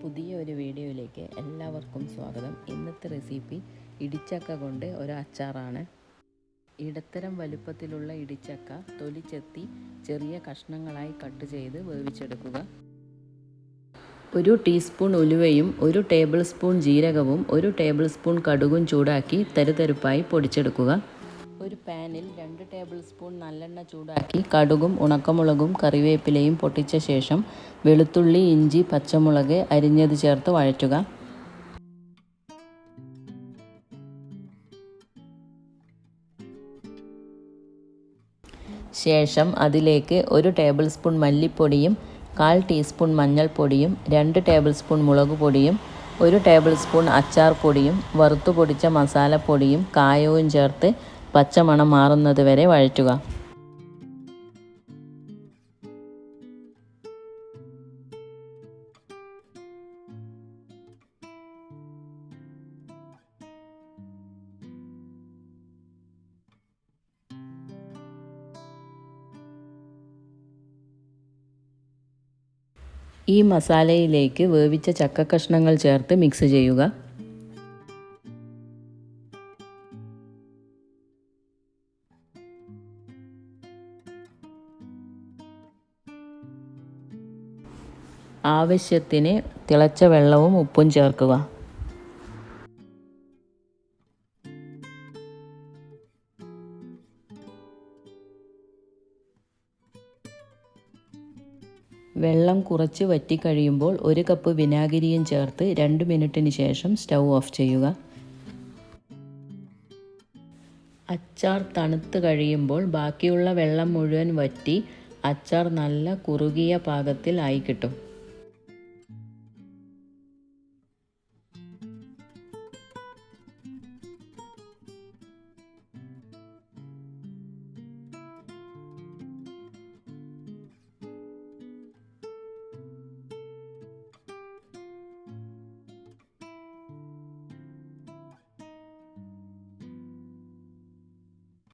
പുതിയ ഒരു വീഡിയോയിലേക്ക് എല്ലാവർക്കും സ്വാഗതം. ഇന്നത്തെ റെസിപ്പി ഇടിച്ചക്ക കൊണ്ട് ഒരു അച്ചാറാണ്. ഇടത്തരം വലുപ്പത്തിലുള്ള ഇടിച്ചക്ക തൊലി ചെത്തി ചെറിയ കഷ്ണങ്ങളായി കട്ട് ചെയ്ത് വേവിച്ചെടുക്കുക. 1 ടീസ്പൂൺ ഉലുവയും 1 ടേബിൾ സ്പൂൺ ജീരകവും 1 ടേബിൾ സ്പൂൺ കടുകും ചൂടാക്കി തരിതരിപ്പായി പൊടിച്ചെടുക്കുക. ഒരു പാനിൽ 2 ടേബിൾ സ്പൂൺ നല്ലെണ്ണ ചൂടാക്കി കടുകും ഉണക്കമുളകും കറിവേപ്പിലയും പൊട്ടിച്ച ശേഷം വെളുത്തുള്ളി, ഇഞ്ചി, പച്ചമുളക് അരിഞ്ഞത് ചേർത്ത് വഴറ്റുക. ശേഷം അതിലേക്ക് 1 ടേബിൾ സ്പൂൺ മല്ലിപ്പൊടിയും 1/4 ടീസ്പൂൺ മഞ്ഞൾപ്പൊടിയും 2 ടേബിൾ സ്പൂൺ മുളക് പൊടിയും 1 ടേബിൾ സ്പൂൺ അച്ചാർ പൊടിയും വറുത്തു പൊടിച്ച മസാലപ്പൊടിയും കായവും ചേർത്ത് പച്ചമണം മാറുന്നത് വരെ വഴറ്റുക. ഈ മസാലയിലേക്ക് വേവിച്ച ചക്ക കഷ്ണങ്ങൾ ചേർത്ത് മിക്സ് ചെയ്യുക. ആവശ്യത്തിന് തിളച്ച വെള്ളവും ഉപ്പും ചേർക്കുക. വെള്ളം കുറച്ച് വറ്റിക്കഴിയുമ്പോൾ 1 കപ്പ് വിനാഗിരിയും ചേർത്ത് 2 മിനിറ്റിന് ശേഷം സ്റ്റൗ ഓഫ് ചെയ്യുക. അച്ചാർ തണുത്ത് കഴിയുമ്പോൾ ബാക്കിയുള്ള വെള്ളം മുഴുവൻ വറ്റി അച്ചാർ നല്ല കുറുകിയ പാകത്തിൽ ആയി കിട്ടും.